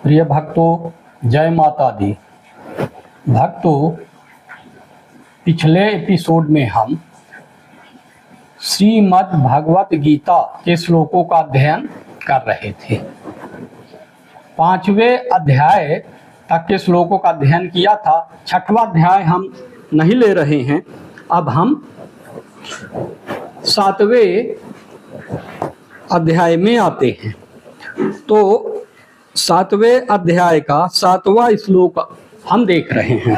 प्रिय भक्तों, जय माता दी। भक्तों, पिछले एपिसोड में हम श्रीमद् भगवत गीता के श्लोकों का अध्ययन कर रहे थे। 5वें अध्याय तक के श्लोकों का अध्ययन किया था। 6वां अध्याय हम नहीं ले रहे हैं। अब हम 7वें अध्याय में आते हैं। तो 7वें अध्याय का 7वां श्लोक हम देख रहे हैं।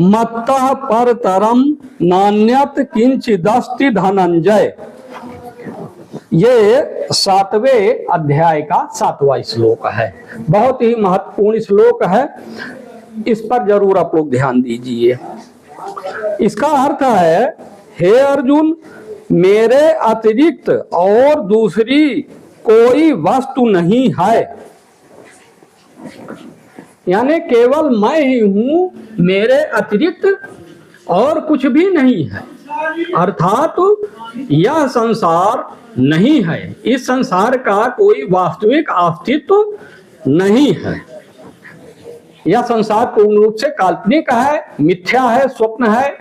मत्तः परतरम नान्यत किंचिदस्ति धनंजय। ये 7वें अध्याय का 7वां श्लोक है। बहुत ही महत्वपूर्ण श्लोक है, इस पर जरूर आप लोग ध्यान दीजिए। इसका अर्थ है, हे अर्जुन, मेरे अतिरिक्त और दूसरी कोई वस्तु नहीं है, यानी केवल मैं ही हूं, मेरे अतिरिक्त और कुछ भी नहीं है। अर्थात यह संसार नहीं है, इस संसार का कोई वास्तविक अस्तित्व नहीं है। यह संसार पूर्ण रूप से काल्पनिक है, मिथ्या है, स्वप्न है।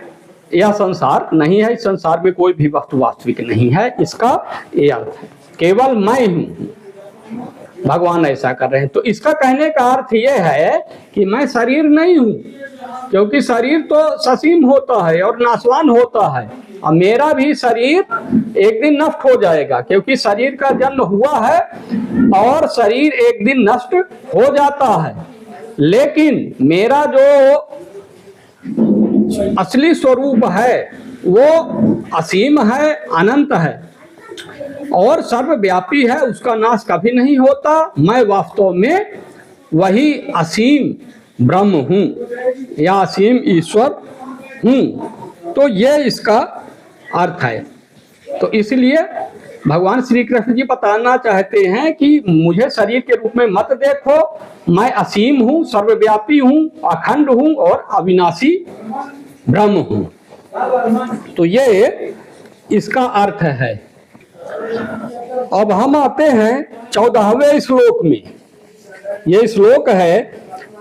यह संसार नहीं है, इस संसार में कोई भी वस्तु वास्तविक नहीं है। इसका ये अर्थ है, केवल मैं हूं। भगवान ऐसा कर रहे हैं। तो इसका कहने का अर्थ यह है कि मैं शरीर नहीं हूं, क्योंकि शरीर तो ससीम होता है और नाशवान होता है। और मेरा भी शरीर एक दिन नष्ट हो जाएगा, क्योंकि शरीर का जन्म हुआ है और शरीर एक दिन नष्ट हो जाता है। लेकिन मेरा जो असली स्वरूप है वो असीम है, अनंत है और सर्वव्यापी है, उसका नाश कभी नहीं होता। मैं वास्तव में वही असीम ब्रह्म हूँ या असीम ईश्वर हूँ। तो ये इसका अर्थ है। तो इसलिए भगवान श्री कृष्ण जी बताना चाहते हैं कि मुझे शरीर के रूप में मत देखो, मैं असीम हूँ, सर्वव्यापी हूँ, अखंड हूँ और अविनाशी ब्रह्म हूँ। तो ये इसका अर्थ है। अब हम आते हैं 14वें श्लोक में। ये श्लोक है,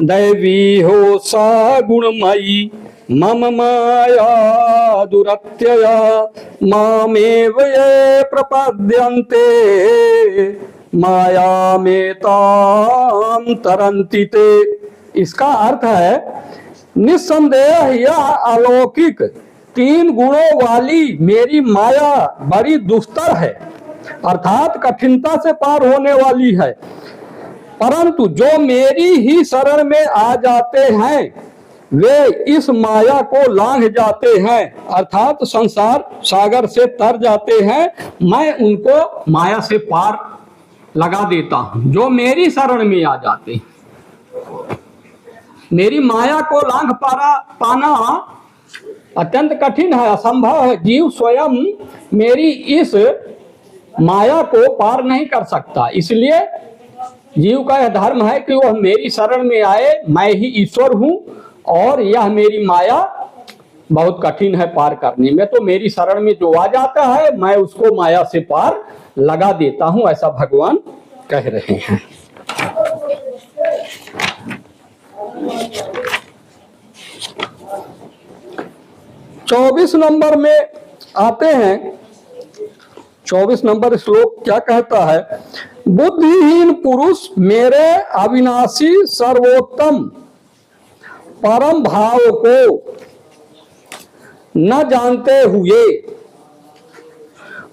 दैवी हो सा गुणमयी मम माया दुरत्यया मामेव ये प्रपद्यन्ते माया में ताम तरन्ति ते। इसका अर्थ है, निस्संदेह यह अलौकिक 3 गुणों वाली मेरी माया बड़ी दुस्तर है, अर्थात कठिनता से पार होने वाली है। परंतु जो मेरी ही शरण में आ जाते हैं वे इस माया को लांघ जाते हैं, अर्थात संसार सागर से तर जाते हैं। मैं उनको माया से पार लगा देता हूं, जो मेरी शरण में आ जाते हैं। मेरी माया को लांघ पाना अत्यंत कठिन है, असंभव है। जीव स्वयं मेरी इस माया को पार नहीं कर सकता। इसलिए जीव का यह धर्म है कि वह मेरी शरण में आए। मैं ही ईश्वर हूं और यह मेरी माया बहुत कठिन है पार करने में। तो मेरी शरण में जो आ जाता है मैं उसको माया से पार लगा देता हूं, ऐसा भगवान कह रहे हैं। चौबीस नंबर में आते हैं। 24 नंबर श्लोक क्या कहता है, बुद्धिहीन पुरुष मेरे अविनाशी सर्वोत्तम परम भाव को न जानते हुए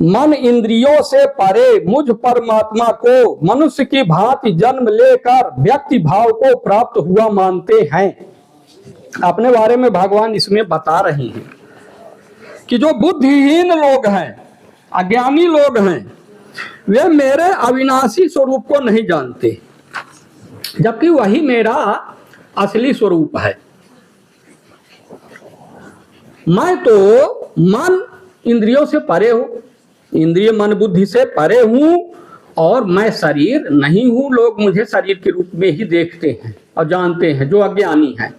मन इंद्रियों से परे मुझ परमात्मा को मनुष्य की भांति जन्म लेकर व्यक्ति भाव को प्राप्त हुआ मानते हैं। अपने बारे में भगवान इसमें बता रहे हैं कि जो बुद्धिहीन लोग हैं, अज्ञानी लोग हैं, वे मेरे अविनाशी स्वरूप को नहीं जानते, जबकि वही मेरा असली स्वरूप है। मैं तो मन इंद्रियों से परे हूं, इंद्रिय मन बुद्धि से परे हूं और मैं शरीर नहीं हूं। लोग मुझे शरीर के रूप में ही देखते हैं और जानते हैं, जो अज्ञानी हैं।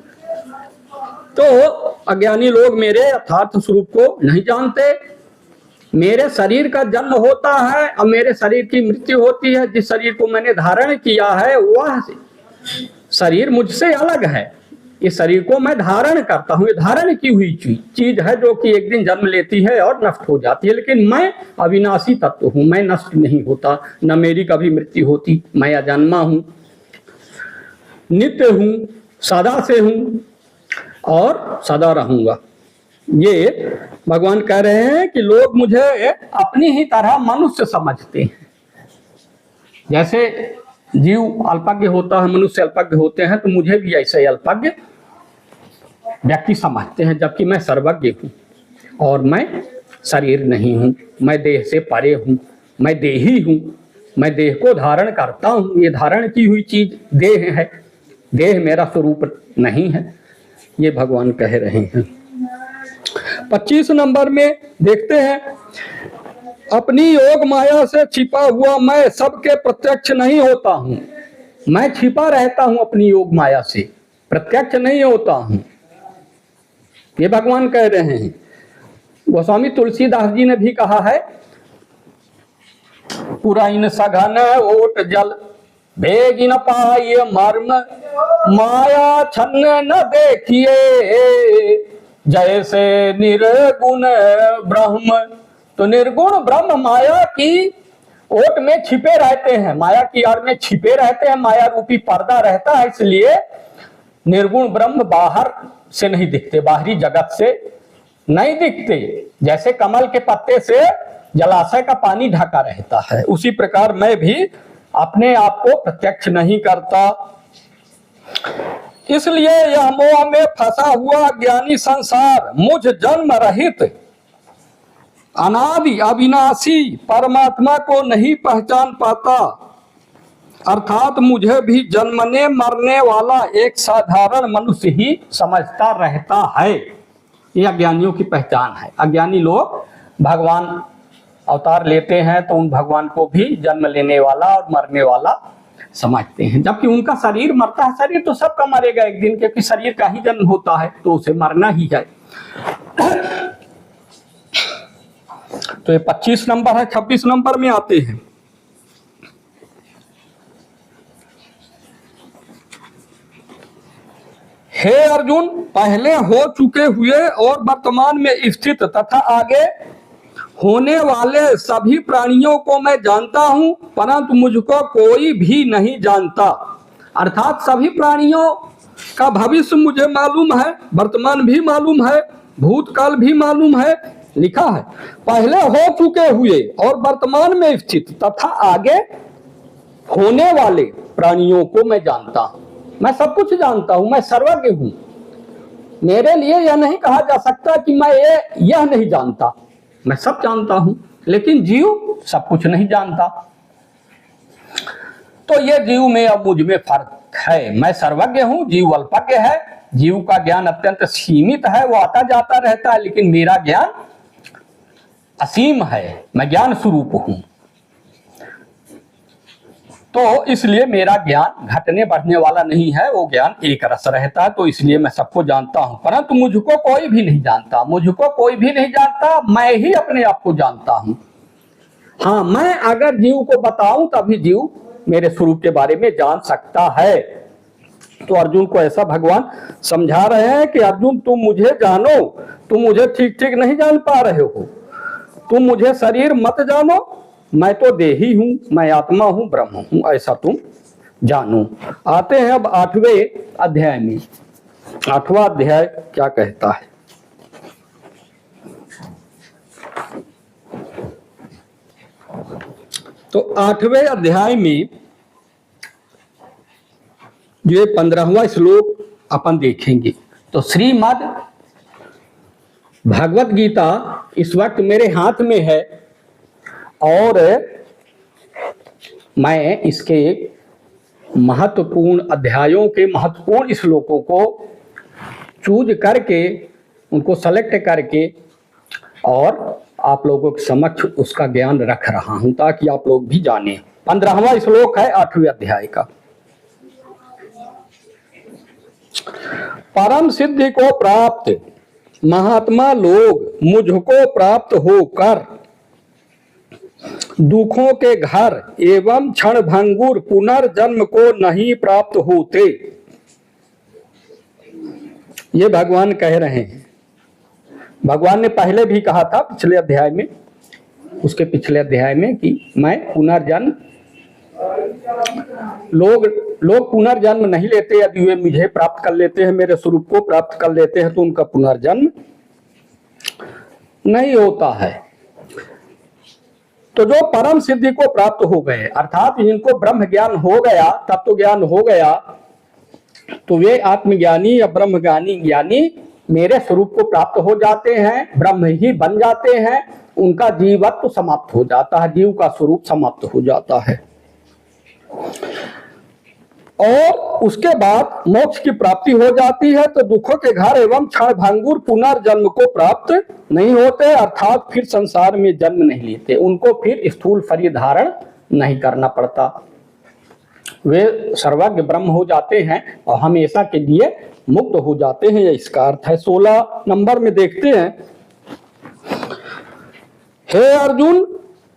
तो अज्ञानी लोग मेरे यथार्थ स्वरूप को नहीं जानते। मेरे शरीर का जन्म होता है और मेरे शरीर की मृत्यु होती है। जिस शरीर को मैंने धारण किया है वह शरीर मुझसे अलग है। इस शरीर को मैं धारण करता हूँ, ये धारण की हुई चीज है जो कि एक दिन जन्म लेती है और नष्ट हो जाती है। लेकिन मैं अविनाशी तत्व हूँ, मैं नष्ट नहीं होता, न मेरी कभी मृत्यु होती। मैं अजन्मा हूँ, नित्य हूँ, सदा से हूँ और सदा रहूंगा। ये भगवान कह रहे हैं कि लोग मुझे अपनी ही तरह मनुष्य समझते हैं। जैसे जीव अल्पज्ञ होता है, मनुष्य अल्पज्ञ होते हैं, तो मुझे भी ऐसे अल्पज्ञ व्यक्ति समझते हैं, जबकि मैं सर्वज्ञ हूँ और मैं शरीर नहीं हूँ, मैं देह से परे हूँ, मैं देही हूँ, मैं देह को धारण करता हूँ। ये धारण की हुई चीज देह है, देह मेरा स्वरूप नहीं है, ये भगवान कह रहे हैं। 25 नंबर में देखते हैं, अपनी योग माया से छिपा हुआ मैं सबके प्रत्यक्ष नहीं होता हूं। मैं छिपा रहता हूं अपनी योग माया से, प्रत्यक्ष नहीं होता हूं, ये भगवान कह रहे हैं। गोस्वामी तुलसीदास जी ने भी कहा है, पुराइन सघन ओट जल भेगी न पाइय मर्म, माया छन्न न देखिए जैसे निर्गुण ब्रह्म। तो निर्गुण ब्रह्म माया की ओट में छिपे रहते हैं, माया की आड़ में छिपे रहते हैं, माया रूपी पर्दा रहता है, इसलिए निर्गुण ब्रह्म बाहर से नहीं दिखते, बाहरी जगत से नहीं दिखते। जैसे कमल के पत्ते से जलाशय का पानी ढका रहता है, उसी प्रकार मैं भी अपने आप को प्रत्यक्ष नहीं करता। इसलिए यह मोह में फंसा हुआ ज्ञानी संसार मुझ जन्म रहित अनादि अविनाशी परमात्मा को नहीं पहचान पाता, अर्थात मुझे भी जन्मने मरने वाला एक साधारण मनुष्य ही समझता रहता है। यह अज्ञानियों की पहचान है। अज्ञानी लोग भगवान अवतार लेते हैं तो उन भगवान को भी जन्म लेने वाला और मरने वाला समझते हैं, जबकि उनका शरीर मरता है। शरीर तो सबका मरेगा एक दिन, क्योंकि शरीर का ही जन्म होता है तो उसे मरना ही है। तो ये 25 नंबर है। 26 नंबर में आते हैं, हे अर्जुन, पहले हो चुके हुए और वर्तमान में स्थित तथा आगे होने वाले सभी प्राणियों को मैं जानता हूं, परंतु मुझको कोई भी नहीं जानता। अर्थात सभी प्राणियों का भविष्य मुझे मालूम है, वर्तमान भी मालूम है, भूतकाल भी मालूम है। लिखा है, पहले हो चुके हुए और वर्तमान में स्थित तथा आगे होने वाले प्राणियों को मैं जानता हूं। मैं सब कुछ जानता हूं, मैं सर्वज्ञ हूं। मेरे लिए यह नहीं कहा जा सकता कि मैं यह नहीं जानता, मैं सब जानता हूं। लेकिन जीव सब कुछ नहीं जानता, तो यह जीव में और मुझ में फर्क है। मैं सर्वज्ञ हूं, जीव अल्पज्ञ है। जीव का ज्ञान अत्यंत सीमित है, वो आता जाता रहता है, लेकिन मेरा ज्ञान असीम है, मैं ज्ञान स्वरूप हूं। तो इसलिए मेरा ज्ञान घटने बढ़ने वाला नहीं है, वो ज्ञान एक रस रहता है। तो इसलिए मैं सबको जानता हूं, परंतु मुझको कोई भी नहीं जानता। मुझको कोई भी नहीं जानता, मैं ही अपने आप को जानता हूं। हाँ, मैं अगर जीव को बताऊं तभी जीव मेरे स्वरूप के बारे में जान सकता है। तो अर्जुन को ऐसा भगवान समझा रहे हैं कि अर्जुन, तुम मुझे जानो, तुम मुझे ठीक ठीक नहीं जान पा रहे हो। तुम मुझे शरीर मत जानो, मैं तो देही हूं, मैं आत्मा हूं, ब्रह्म हूं, ऐसा तुम जानो। आते हैं अब 8वें अध्याय में। 8वां अध्याय क्या कहता है? तो 8वें अध्याय में जो 15वां श्लोक अपन देखेंगे। तो श्रीमद् भगवत गीता इस वक्त मेरे हाथ में है और मैं इसके महत्वपूर्ण अध्यायों के महत्वपूर्ण श्लोकों को चूज करके, उनको सेलेक्ट करके और आप लोगों के समक्ष उसका ज्ञान रख रहा हूं, ताकि आप लोग भी जानें। 15वां श्लोक है 8वें अध्याय का। परम सिद्धि को प्राप्त महात्मा लोग मुझको प्राप्त होकर दुखों के घर एवं क्षण भंगुर पुनर्जन्म को नहीं प्राप्त होते। ये भगवान कह रहे हैं। भगवान ने पहले भी कहा था पिछले अध्याय में, उसके पिछले अध्याय में, कि मैं पुनर्जन्म, लोग पुनर्जन्म नहीं लेते। यदि वे मुझे प्राप्त कर लेते हैं, मेरे स्वरूप को प्राप्त कर लेते हैं, तो उनका पुनर्जन्म नहीं होता है। तो जो परम सिद्धि को प्राप्त हो गए, अर्थात जिनको ब्रह्म ज्ञान हो गया, तत्व ज्ञान हो गया, तो वे आत्मज्ञानी या ब्रह्मज्ञानी ज्ञानी मेरे स्वरूप को प्राप्त हो जाते हैं, ब्रह्म ही बन जाते हैं। उनका जीवत्व समाप्त हो जाता है, जीव का स्वरूप समाप्त हो जाता है, और उसके बाद मोक्ष की प्राप्ति हो जाती है। तो दुखों के घर एवं क्षण भंगुर पुनर्जन्म को प्राप्त नहीं होते, अर्थात फिर संसार में जन्म नहीं लेते। उनको फिर स्थूल शरीर धारण नहीं करना पड़ता, वे सर्वज्ञ ब्रह्म हो जाते हैं और हमेशा के लिए मुक्त हो जाते हैं। यह इसका अर्थ है। 16 नंबर में देखते हैं, हे अर्जुन,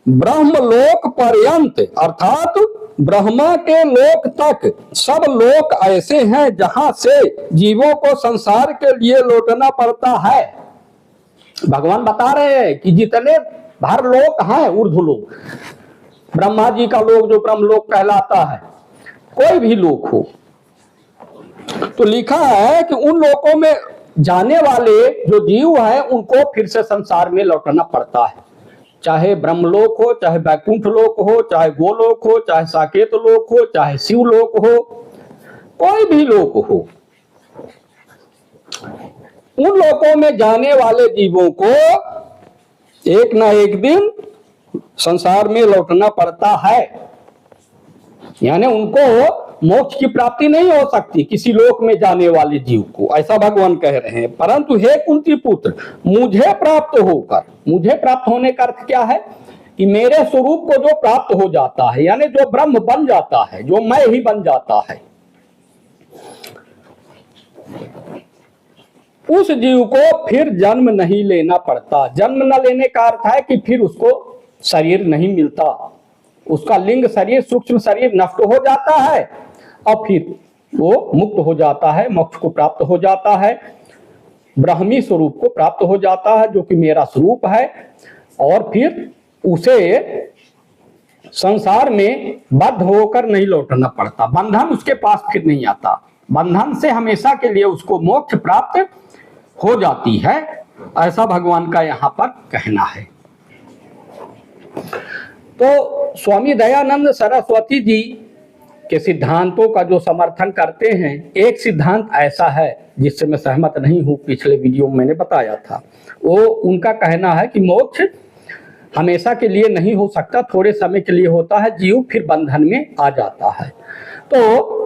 ब्रह्मलोक पर्यंत अर्थात ब्रह्मा के लोक तक सब लोक ऐसे हैं जहां से जीवों को संसार के लिए लौटना पड़ता है। भगवान बता रहे हैं कि जितने भर लोक हैं, ऊर्ध्वलोक, ब्रह्मा जी का लोक जो ब्रह्मलोक कहलाता है, कोई भी लोक हो, तो लिखा है कि उन लोकों में जाने वाले जो जीव हैं उनको फिर से संसार में लौटना पड़ता है। चाहे ब्रह्मलोक हो, चाहे वैकुंठ लोक हो, चाहे गोलोक हो, चाहे साकेत लोक हो, चाहे शिवलोक हो, कोई भी लोक हो, उन लोकों में जाने वाले जीवों को एक ना एक दिन संसार में लौटना पड़ता है। यानी उनको मोक्ष की प्राप्ति नहीं हो सकती किसी लोक में जाने वाले जीव को, ऐसा भगवान कह रहे हैं। परंतु हे कुंती पुत्र, मुझे प्राप्त होकर, मुझे प्राप्त होने का अर्थ क्या है कि मेरे स्वरूप को जो प्राप्त हो जाता है, यानी जो ब्रह्म बन जाता है, जो मैं ही बन जाता है, उस जीव को फिर जन्म नहीं लेना पड़ता। जन्म न लेने का अर्थ है कि फिर उसको शरीर नहीं मिलता, उसका लिंग शरीर, सूक्ष्म शरीर नष्ट हो जाता है और फिर वो मुक्त हो जाता है, मोक्ष को प्राप्त हो जाता है, ब्राह्मी स्वरूप को प्राप्त हो जाता है, जो कि मेरा स्वरूप है। और फिर उसे संसार में बद्ध होकर नहीं लौटना पड़ता, बंधन उसके पास फिर नहीं आता, बंधन से हमेशा के लिए उसको मोक्ष प्राप्त हो जाती है, ऐसा भगवान का यहाँ पर कहना है। तो स्वामी दयानंद सरस्वती जी के सिद्धांतों का जो समर्थन करते हैं, एक सिद्धांत ऐसा है जिससे मैं सहमत नहीं हूं, पिछले वीडियो में मैंने बताया था। वो उनका कहना है कि मोक्ष हमेशा के लिए नहीं हो सकता, थोड़े समय के लिए होता है, जीव फिर बंधन में आ जाता है। तो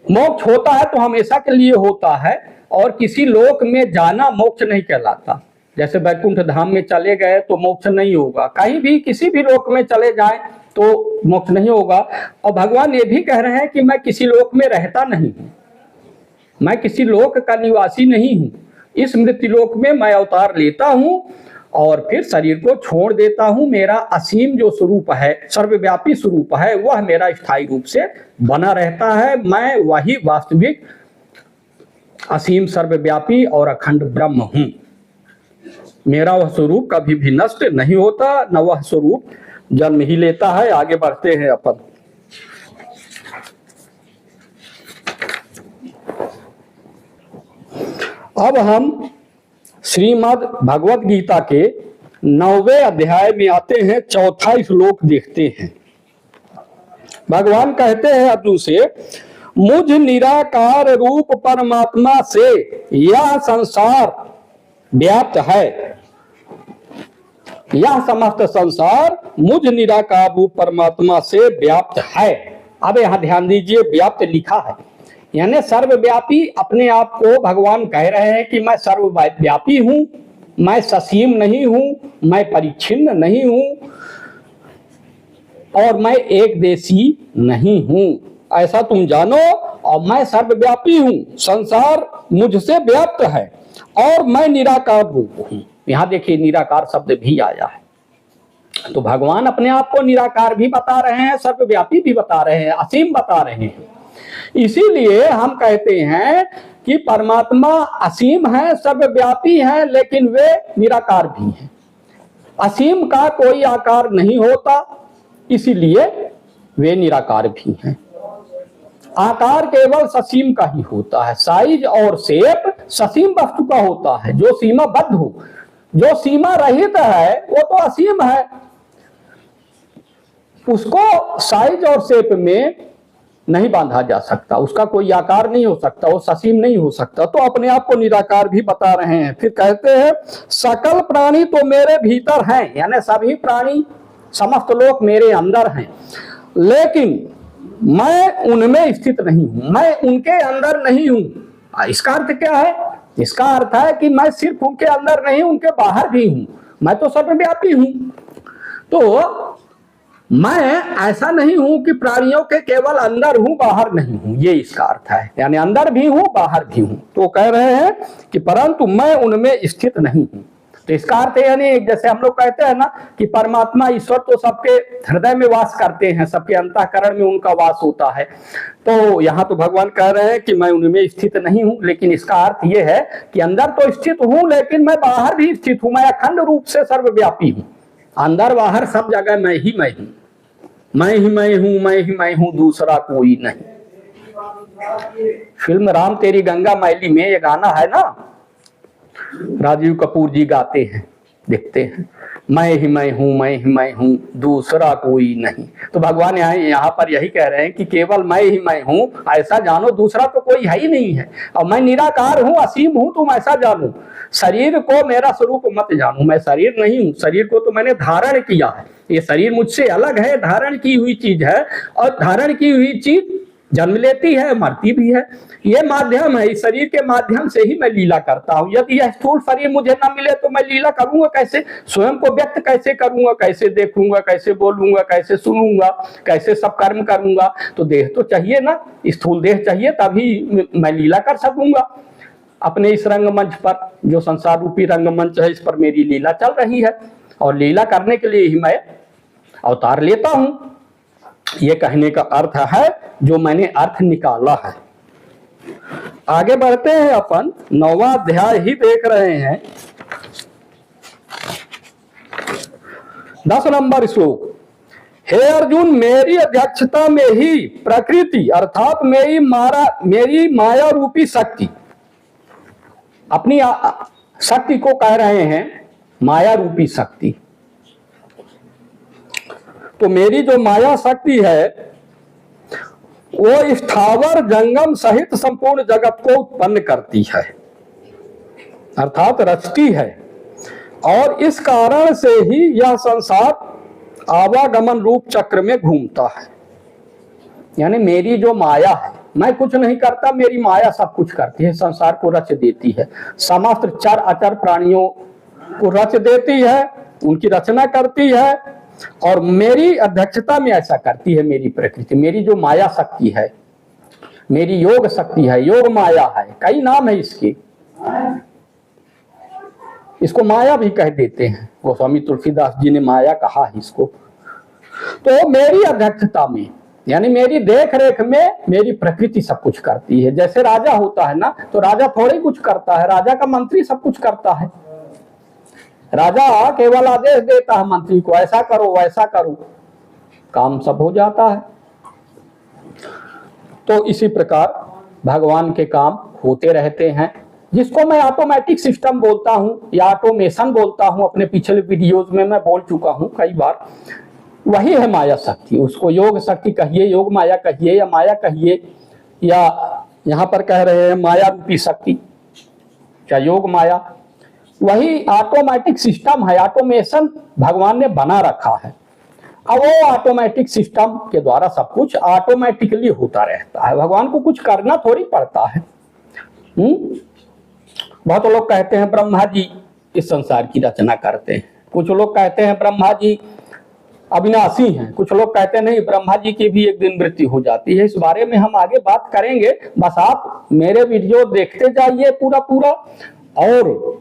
मोक्ष होता है तो हमेशा के लिए होता है, और किसी लोक में जाना मोक्ष नहीं कहलाता। जैसे वैकुंठ धाम में चले गए तो मोक्ष नहीं होगा, कहीं भी किसी भी लोक में चले जाएं तो मोक्ष नहीं होगा। और भगवान ये भी कह रहे हैं कि मैं किसी लोक में रहता नहीं हूं, मैं किसी लोक का निवासी नहीं हूं, इस मृत्युलोक में मैं अवतार लेता हूं और फिर शरीर को छोड़ देता हूं। मेरा असीम जो स्वरूप है, सर्वव्यापी स्वरूप है, वह मेरा स्थायी रूप से बना रहता है। मैं वही वास्तविक असीम सर्वव्यापी और अखंड ब्रह्म हूं। मेरा वह स्वरूप कभी भी नष्ट नहीं होता, न वह स्वरूप जन्म ही लेता है। आगे बढ़ते हैं अपन। अब हम श्रीमद् भगवत गीता के 9वें अध्याय में आते हैं, चौथा श्लोक देखते हैं। भगवान कहते हैं अर्जुन से, मुझ निराकार रूप परमात्मा से यह संसार व्याप्त है, यह समस्त संसार मुझ निराकार रूप परमात्मा से व्याप्त है। अब यहां ध्यान दीजिए, व्याप्त लिखा है, यानी सर्वव्यापी अपने आप को भगवान कह रहे हैं कि मैं सर्वव्यापी हूं, मैं ससीम नहीं हूं, मैं परिच्छिन्न नहीं हूं और मैं एक देशी नहीं हूं, ऐसा तुम जानो। और मैं सर्वव्यापी हूं, संसार मुझसे व्याप्त है और मैं निराकार रूप हूं। यहां देखिए निराकार शब्द भी आया है, तो भगवान अपने आप को निराकार भी बता रहे हैं, सर्वव्यापी भी बता रहे हैं, असीम बता रहे हैं। इसीलिए हम कहते हैं कि परमात्मा असीम है, सर्वव्यापी है, लेकिन वे निराकार भी हैं। असीम का कोई आकार नहीं होता, इसीलिए वे निराकार भी हैं। आकार केवल ससीम का ही होता है, साइज और शेप ससीम वस्तु का होता है। जो सीमाबद्ध हो, जो सीमा रहित है, वो तो असीम है, उसको साइज और शेप में नहीं बांधा जा सकता, उसका कोई आकार नहीं हो सकता, वो ससीम नहीं हो सकता। तो अपने आप को निराकार भी बता रहे हैं। फिर कहते हैं सकल प्राणी तो मेरे भीतर हैं, यानी सभी प्राणी समस्त लोग मेरे अंदर हैं, लेकिन मैं उनमें स्थित नहीं हूं, मैं उनके अंदर नहीं हूं। इसका अर्थ क्या है? इसका अर्थ है कि मैं सिर्फ उनके अंदर नहीं, उनके बाहर भी हूं, मैं तो सर्वव्यापी हूं। तो मैं ऐसा नहीं हूं कि प्राणियों के केवल अंदर हूं, बाहर नहीं हूं, ये इसका अर्थ है, यानी अंदर भी हूं, बाहर भी हूं। तो कह रहे हैं कि परंतु मैं उनमें स्थित नहीं हूं। तो इसका अर्थ यानी जैसे हम लोग कहते हैं ना कि परमात्मा ईश्वर तो सबके हृदय में वास करते हैं, सबके अंतःकरण में उनका वास होता है। तो यहाँ तो भगवान कह रहे हैं कि मैं उनमें स्थित नहीं हूं, लेकिन इसका अर्थ यह है कि अंदर तो स्थित हूं, लेकिन मैं बाहर भी स्थित हूं, मैं अखंड रूप से सर्वव्यापी हूं, अंदर बाहर सब जगह मैं ही मैं हूं, मैं ही मैं हूं, मैं ही मैं हूं, दूसरा कोई नहीं। फिल्म राम तेरी गंगा मैली में ये गाना है ना, राजीव कपूर जी गाते हैं, देखते हैं, मैं ही मैं हूं, मैं ही मैं हूं, दूसरा कोई नहीं। तो भगवान यहाँ पर यही कह रहे हैं कि केवल मैं ही मैं हूं, ऐसा जानो, दूसरा तो कोई है ही नहीं है। और मैं निराकार हूं, असीम हूं, तुम ऐसा जानो। शरीर को मेरा स्वरूप मत जानो, मैं शरीर नहीं हूं, शरीर को तो मैंने धारण किया है, ये शरीर मुझसे अलग है, धारण की हुई चीज है, और धारण की हुई चीज जन्म लेती है, मरती भी है। ये माध्यम है, इस शरीर के माध्यम से ही मैं लीला करता हूं। यदि यह स्थूल शरीर मुझे न मिले तो मैं लीला करूंगा कैसे, स्वयं को व्यक्त कैसे करूंगा, कैसे देखूंगा, कैसे बोलूंगा, कैसे सुनूंगा, कैसे सब कर्म करूंगा। तो देह तो चाहिए ना, स्थूल देह चाहिए, तभी मैं लीला कर सकूंगा। अपने इस रंगमंच पर, जो संसार रूपी रंगमंच है, इस पर मेरी लीला चल रही है, और लीला करने के लिए ही मैं अवतार लेता हूं। ये कहने का अर्थ है जो मैंने अर्थ निकाला है। आगे बढ़ते हैं, अपन 9वां अध्याय ही देख रहे हैं। 10 नंबर श्लोक। हे अर्जुन, मेरी अध्यक्षता में ही प्रकृति अर्थात मेरी माया रूपी शक्ति, अपनी शक्ति को कह रहे हैं माया रूपी शक्ति। तो मेरी जो माया शक्ति है वो स्थावर जंगम सहित संपूर्ण जगत को उत्पन्न करती है, अर्थात रचती है, और इस कारण से ही यह संसार आवागमन रूप चक्र में घूमता है। यानी मेरी जो माया है, मैं कुछ नहीं करता, मेरी माया सब कुछ करती है, संसार को रच देती है, समस्त चर अचर प्राणियों को रच देती है, उनकी रचना करती है, और मेरी अध्यक्षता में ऐसा करती है मेरी प्रकृति। मेरी जो माया शक्ति है, मेरी योग शक्ति है, योग माया है, कई नाम है इसके, इसको माया भी कह देते हैं, गोस्वामी तुलसीदास जी ने माया कहा है इसको। तो मेरी अध्यक्षता में, यानी मेरी देख रेख में मेरी प्रकृति सब कुछ करती है। जैसे राजा होता है ना, तो राजा थोड़ी कुछ करता है, राजा का मंत्री सब कुछ करता है। राजा केवल आदेश देता है मंत्री को, ऐसा करो वैसा करो, काम सब हो जाता है। तो इसी प्रकार भगवान के काम होते रहते हैं, जिसको मैं ऑटोमेटिक सिस्टम बोलता हूं या ऑटोमेशन बोलता हूं। अपने पिछले वीडियोज में मैं बोल चुका हूं कई बार। वही है माया शक्ति, उसको योग शक्ति कहिए, योग माया कहिए, या माया कहिए, या यहाँ पर कह रहे हैं माया रूपी शक्ति, क्या योग माया। वही ऑटोमेटिक सिस्टम है, ऑटोमेशन भगवान ने बना रखा है। अब वो ऑटोमेटिक सिस्टम के द्वारा सब कुछ ऑटोमेटिकली होता रहता है, भगवान को कुछ करना थोड़ी पड़ता है। बहुत लोग कहते हैं ब्रह्मा जी इस संसार की रचना करते हैं, कुछ लोग कहते हैं ब्रह्मा जी अविनाशी हैं, कुछ लोग कहते हैं नहीं, ब्रह्मा जी की भी एक दिन मृत्यु हो जाती है। इस बारे में हम आगे बात करेंगे, बस आप मेरे वीडियो देखते जाइए पूरा पूरा, और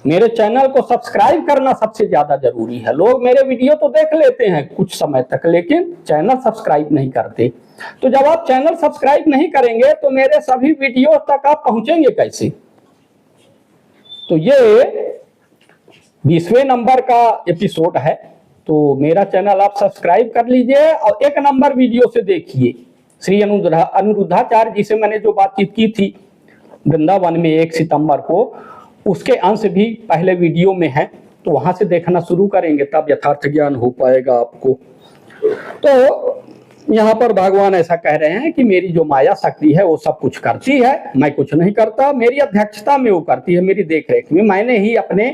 मेरे चैनल को सब्सक्राइब करना सबसे ज्यादा जरूरी है। लोग मेरे वीडियो तो देख लेते हैं कुछ समय तक, लेकिन चैनल सब्सक्राइब नहीं करते। तो जब आप चैनल सब्सक्राइब नहीं करेंगे तो मेरे सभी वीडियो तक आप पहुंचेंगे कैसे? तो ये 20वें नंबर का एपिसोड है, तो मेरा चैनल आप सब्सक्राइब कर लीजिए और 1 नंबर वीडियो से देखिए। श्री अनिरुद्धाचार्य जी से मैंने जो बातचीत की थी वृंदावन में 1 सितंबर को, उसके अंश भी पहले वीडियो में है, तो वहां से देखना शुरू करेंगे, तब यथार्थ ज्ञान हो पाएगा आपको। तो यहाँ पर भगवान ऐसा कह रहे हैं कि मेरी जो माया शक्ति है वो सब कुछ करती है, मैं कुछ नहीं करता, मेरी अध्यक्षता में वो करती है, मेरी देखरेख में। मैंने ही अपने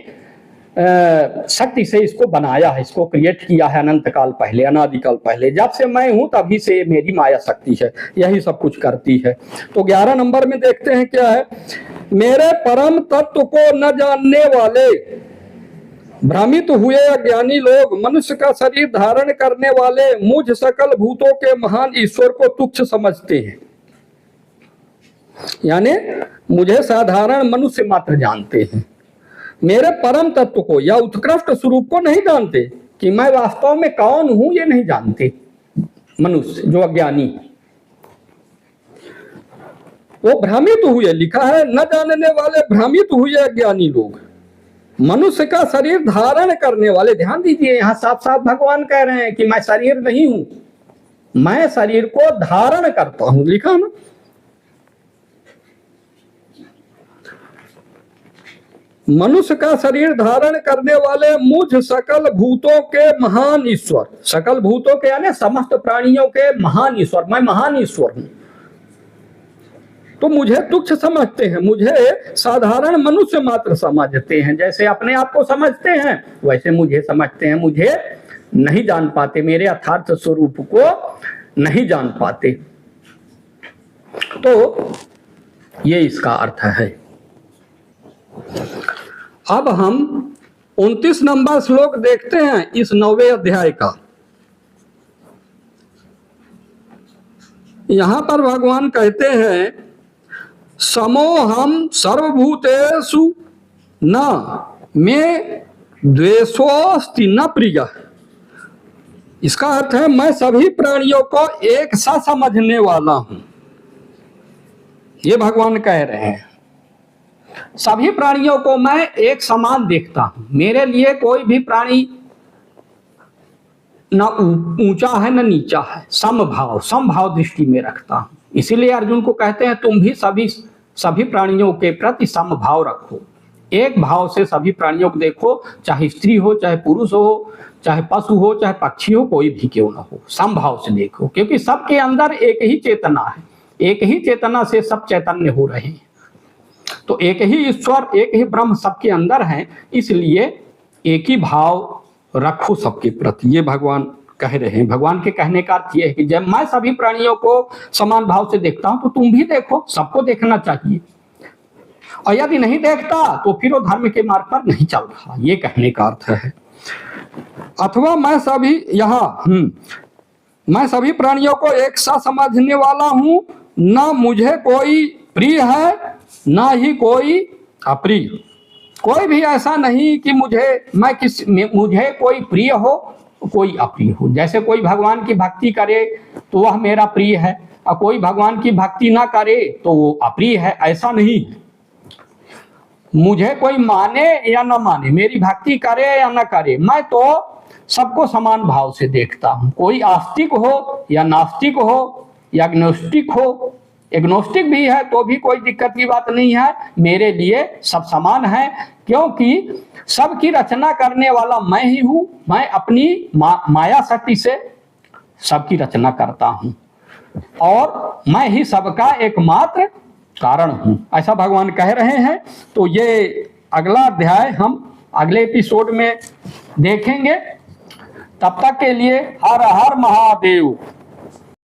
शक्ति से इसको बनाया है, इसको क्रिएट किया है अनंत काल पहले, अनादिकाल पहले। जब से मैं हूं तभी से मेरी माया शक्ति है, यही सब कुछ करती है। तो 11 नंबर में देखते हैं क्या है। मेरे परम तत्व को न जानने वाले भ्रमित हुए अज्ञानी लोग मनुष्य का शरीर धारण करने वाले मुझ सकल भूतों के महान ईश्वर को तुच्छ समझते हैं। यानी मुझे साधारण मनुष्य मात्र जानते हैं, मेरे परम तत्व को या उत्कृष्ट स्वरूप को नहीं जानते, कि मैं वास्तव में कौन हूं ये नहीं जानते। मनुष्य जो अज्ञानी, वो भ्रमित हुए, लिखा है न जानने वाले भ्रमित हुए अज्ञानी लोग मनुष्य का शरीर धारण करने वाले। ध्यान दीजिए, यहां साफ साफ भगवान कह रहे हैं कि मैं शरीर नहीं हूं, मैं शरीर को धारण करता हूं, लिखा ना। मनुष्य का शरीर धारण करने वाले मुझ सकल भूतों के महान ईश्वर, सकल भूतों के यानी समस्त प्राणियों के महान ईश्वर, मैं महान ईश्वर हूं। तो मुझे तुच्छ समझते हैं, मुझे साधारण मनुष्य मात्र समझते हैं। जैसे अपने आप को समझते हैं वैसे मुझे समझते हैं, मुझे नहीं जान पाते, मेरे यथार्थ स्वरूप को नहीं जान पाते। तो ये इसका अर्थ है। अब हम 29 नंबर श्लोक देखते हैं इस 9वें अध्याय का। यहां पर भगवान कहते हैं समोहम सर्वभूतेषु न मे द्वेषोऽस्ति न प्रिय। इसका अर्थ है मैं सभी प्राणियों को एक सा समझने वाला हूं, ये भगवान कह रहे हैं। सभी प्राणियों को मैं एक समान देखता हूं, मेरे लिए कोई भी प्राणी न ऊंचा है न नीचा है, समभाव दृष्टि में रखता हूं। इसीलिए अर्जुन को कहते हैं तुम भी सभी प्राणियों के प्रति समभाव रखो, एक भाव से सभी प्राणियों को देखो, चाहे स्त्री हो, चाहे पुरुष हो, चाहे पशु हो, चाहे पक्षी हो, कोई भी क्यों ना हो, समभाव से देखो। क्योंकि सबके अंदर एक ही चेतना है, एक ही चेतना से सब चैतन्य हो रहे हैं। तो एक ही ईश्वर, एक ही ब्रह्म सबके अंदर है, इसलिए एक ही भाव रखो सबके प्रति, ये भगवान कह रहे हैं। भगवान के कहने का अर्थ यह है कि जब मैं सभी प्राणियों को समान भाव से देखता हूं तो तुम भी देखो, सबको देखना चाहिए। और यदि नहीं देखता तो फिर वो धर्म के मार्ग पर नहीं चल रहा, ये कहने का अर्थ है। अथवा मैं सभी प्राणियों को एक सा समझने वाला हूं, न मुझे कोई प्रिय है ना ही कोई अप्रिय। कोई भी ऐसा नहीं कि मुझे कोई प्रिय हो कोई अप्रिय हो। जैसे कोई भगवान की भक्ति करे तो वह मेरा प्रिय है, और कोई भगवान की भक्ति ना करे तो वो अप्रिय है, ऐसा नहीं है। मुझे कोई माने या ना माने, मेरी भक्ति करे या ना करे, मैं तो सबको समान भाव से देखता हूं। कोई आस्तिक हो या नास्तिक हो या एग्नोस्टिक हो, एग्नोस्टिक भी है तो भी कोई दिक्कत की बात नहीं है, मेरे लिए सब समान है। क्योंकि सबकी रचना करने वाला मैं ही हूं, मैं अपनी माया शक्ति से सबकी रचना करता हूं और मैं ही सबका एकमात्र कारण हूं, ऐसा भगवान कह रहे हैं। तो ये अगला अध्याय हम अगले एपिसोड में देखेंगे। तब तक के लिए हर हर महादेव।